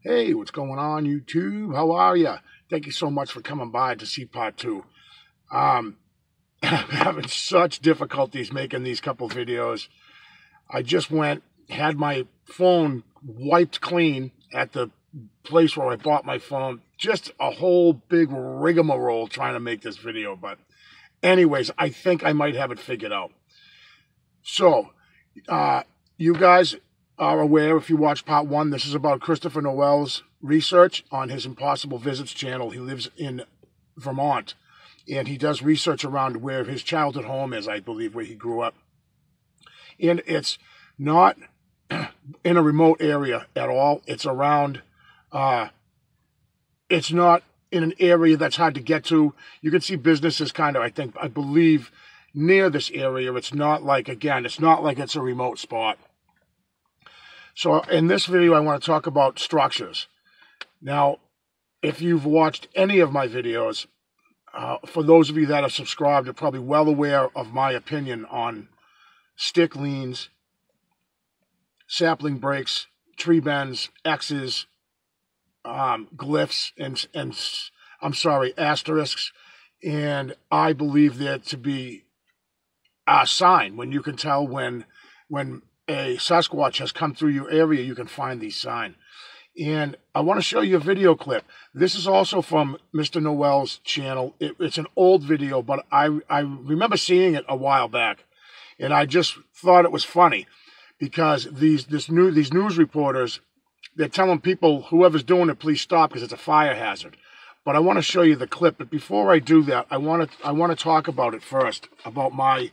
Hey, what's going on, YouTube? How are you? Thank you so much for coming by to see part two. I'm having such difficulties making these couple videos. I just had my phone wiped clean at the place where I bought my phone. Just a whole big rigmarole trying to make this video. But anyways, I think I might have it figured out. So, you guys are aware, if you watch part one, this is about Christopher Noel's research on his Impossible Visits channel. He lives in Vermont, and he does research around where his childhood home is, I believe, where he grew up. And it's not in a remote area at all. It's around, it's not in an area that's hard to get to. You can see businesses kind of, I believe, near this area. It's not like, again, it's not like it's a remote spot. So in this video, I want to talk about structures. Now, if you've watched any of my videos, for those of you that are subscribed, are probably well aware of my opinion on stick leans, sapling breaks, tree bends, X's, glyphs, and I'm sorry, asterisks. And I believe there to be a sign when you can tell when a Sasquatch has come through your area, you can find these signs. And I want to show you a video clip. This is also from Mr. Noel's channel. It's an old video, but I remember seeing it a while back. And I just thought it was funny because these news reporters, they're telling people, whoever's doing it, please stop because it's a fire hazard. But I want to show you the clip. But before I do that, I want to talk about it first, about my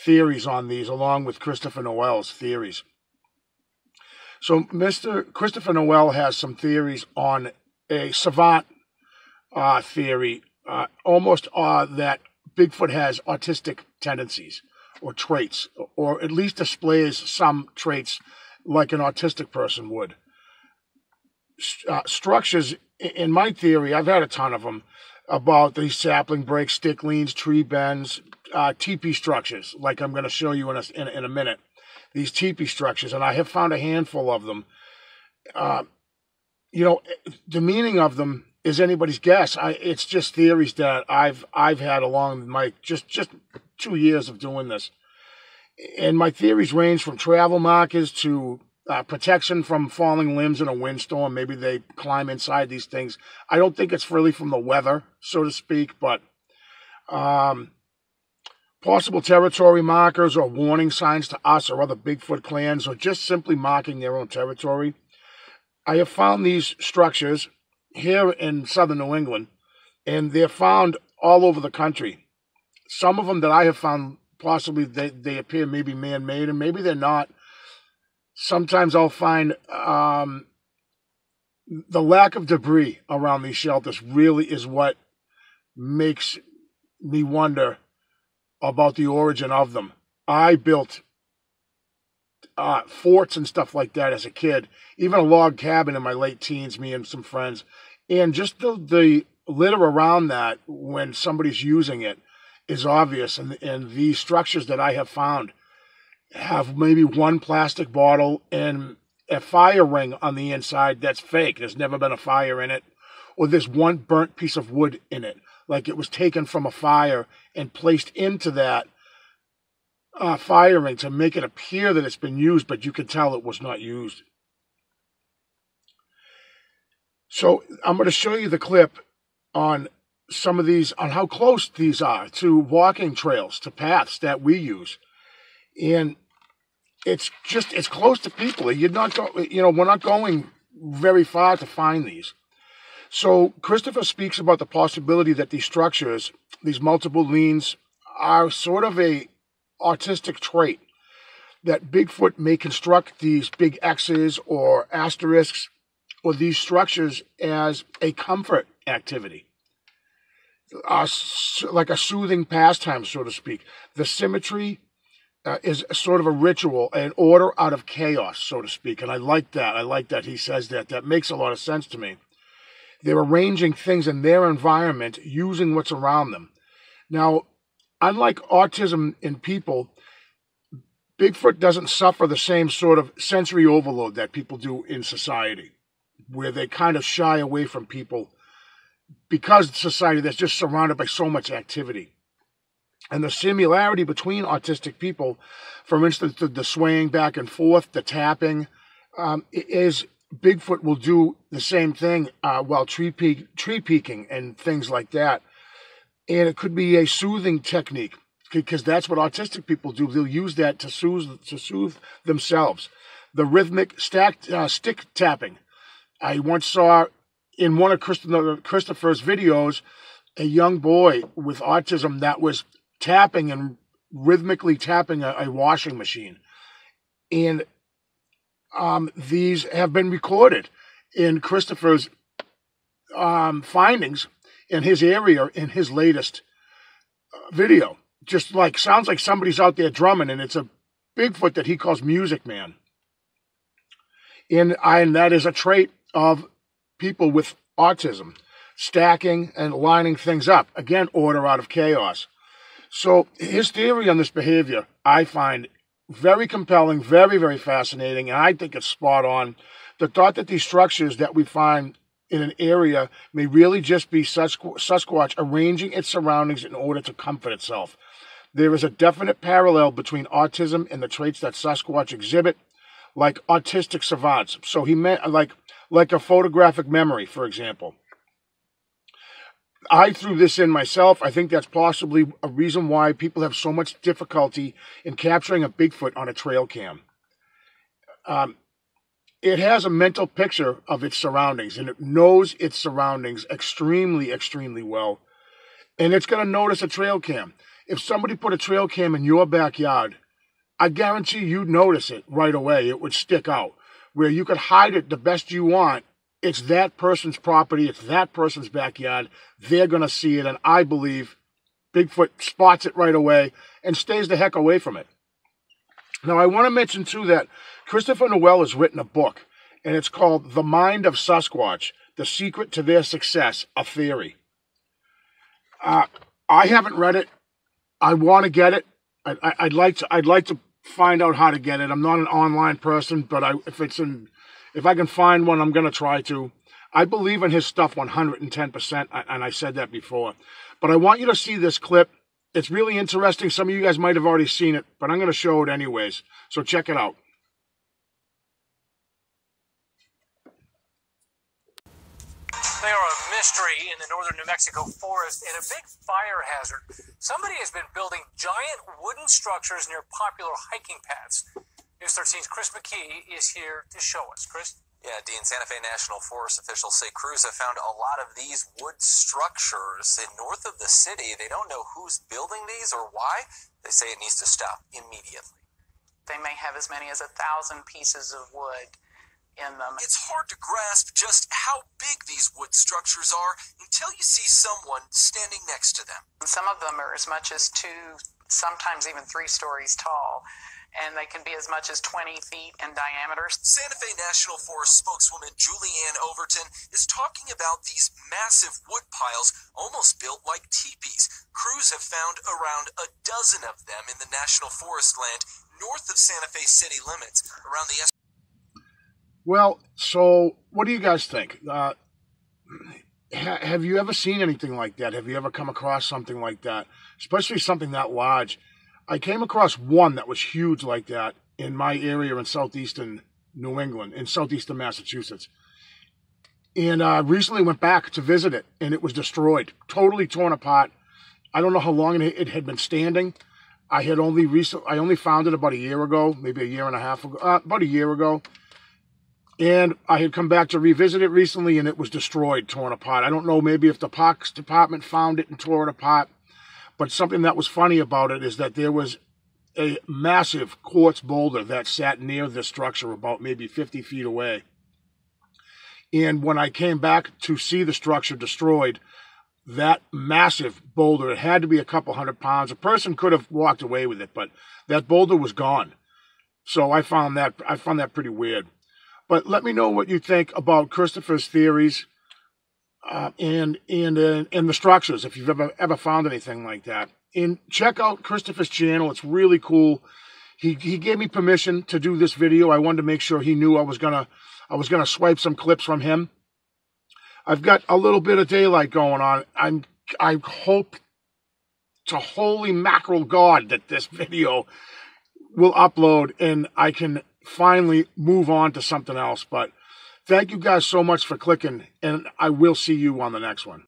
theories on these, along with Christopher Noel's theories. So Mr. Christopher Noel has some theories on a savant theory, almost that Bigfoot has autistic tendencies or traits, or at least displays some traits like an autistic person would. Structures, in my theory, I've had a ton of them, about these sapling breaks, stick leans, tree bends, teepee structures, like I'm going to show you in a minute. These teepee structures, and I have found a handful of them. You know, the meaning of them is anybody's guess. It's just theories that I've had along my just 2 years of doing this, and my theories range from travel markers to protection from falling limbs in a windstorm. Maybe they climb inside these things. I don't think it's really from the weather, so to speak, but possible territory markers or warning signs to us or other Bigfoot clans, or just simply marking their own territory. I have found these structures here in southern New England, and they're found all over the country. Some of them that I have found, possibly they appear maybe man-made, and maybe they're not. Sometimes I'll find the lack of debris around these shelters really is what makes me wonder about the origin of them. I built forts and stuff like that as a kid, even a log cabin in my late teens, me and some friends. And just the litter around that when somebody's using it is obvious. And these structures that I have found have maybe one plastic bottle and a fire ring on the inside that's fake. There's never been a fire in it. Or there's one burnt piece of wood in it, like it was taken from a fire and placed into that fire ring to make it appear that it's been used, but you can tell it was not used. So I'm going to show you the clip on some of these, on how close these are to walking trails, to paths that we use. And it's close to people. We're not going very far to find these. So Christopher speaks about the possibility that these structures, these multiple leans, are sort of a autistic trait, that Bigfoot may construct these big X's or asterisks or these structures as a comfort activity, like a soothing pastime, so to speak. The symmetry is sort of a ritual, an order out of chaos, so to speak. And I like that. I like that he says that. That makes a lot of sense to me. They're arranging things in their environment using what's around them. Now, unlike autism in people, Bigfoot doesn't suffer the same sort of sensory overload that people do in society. where they kind of shy away from people because it's a society that's just surrounded by so much activity. And the similarity between autistic people, for instance, the swaying back and forth, the tapping, is Bigfoot will do the same thing while tree peeking and things like that. And it could be a soothing technique, because that's what autistic people do. They'll use that to soothe themselves. The rhythmic stick tapping. I once saw in one of Christopher's videos a young boy with autism that was tapping and rhythmically tapping a washing machine. And these have been recorded in Christopher's findings in his area in his latest video. Just like, sounds like somebody's out there drumming, and it's a Bigfoot that he calls Music Man. And that is a trait of people with autism, stacking and lining things up. Again, order out of chaos. So his theory on this behavior, I find very compelling, very, very fascinating, and I think it's spot on. The thought that these structures that we find in an area may really just be Sasquatch arranging its surroundings in order to comfort itself. There is a definite parallel between autism and the traits that Sasquatch exhibit, like autistic savants. So he meant like a photographic memory, for example. I threw this in myself. I think that's possibly a reason why people have so much difficulty in capturing a Bigfoot on a trail cam. It has a mental picture of its surroundings, and it knows its surroundings extremely, extremely well. And it's going to notice a trail cam. If somebody put a trail cam in your backyard, I guarantee you'd notice it right away. It would stick out. Where you could hide it the best you want, it's that person's property, it's that person's backyard. They're going to see it, and I believe Bigfoot spots it right away and stays the heck away from it. Now, I want to mention, too, that Christopher Noel has written a book, and it's called The Mind of Sasquatch, The Secret to Their Success, A Theory. I haven't read it. I want to get it. I'd like to find out how to get it. I'm not an online person, but if I can find one, I'm going to try to. I believe in his stuff 110%, and I said that before. But I want you to see this clip. It's really interesting. Some of you guys might have already seen it, but I'm going to show it anyways. So check it out. They are a mystery in the northern New Mexico forest and a big fire hazard. Somebody has been building giant wooden structures near popular hiking paths. News 13's Chris McKee is here to show us. Chris? Yeah, Dean, Santa Fe National Forest officials say crews have found a lot of these wood structures north of the city. They don't know who's building these or why. They say it needs to stop immediately. They may have as many as 1,000 pieces of wood in them. It's hard to grasp just how big these wood structures are until you see someone standing next to them. Some of them are as much as 2, sometimes even 3 stories tall, and they can be as much as 20 feet in diameter. Santa Fe National Forest spokeswoman Julianne Overton is talking about these massive wood piles almost built like teepees. Crews have found around a dozen of them in the National Forest land north of Santa Fe city limits around the Well, so what do you guys think? Have you ever seen anything like that? Have you ever come across something like that? Especially something that large. I came across one that was huge like that in my area in southeastern New England, in southeastern Massachusetts. And recently went back to visit it, and it was destroyed, totally torn apart. I don't know how long it had been standing. I only found it about a year ago, maybe a year and a half ago, about a year ago. And I had come back to revisit it recently, and it was destroyed, torn apart. I don't know, maybe if the Parks Department found it and tore it apart. But something that was funny about it is that there was a massive quartz boulder that sat near this structure about maybe 50 feet away. And when I came back to see the structure destroyed, that massive boulder, it had to be a couple 100 pounds. A person could have walked away with it, but that boulder was gone. So I found that pretty weird. But let me know what you think about Christopher's theories and the structures, if you've ever found anything like that. And check out Christopher's channel. It's really cool. He gave me permission to do this video. I wanted to make sure he knew I was going to I was going to swipe some clips from him. I've got a little bit of daylight going on. I hope to holy mackerel God that this video will upload and I can finally move on to something else. But thank you guys so much for clicking, and I will see you on the next one.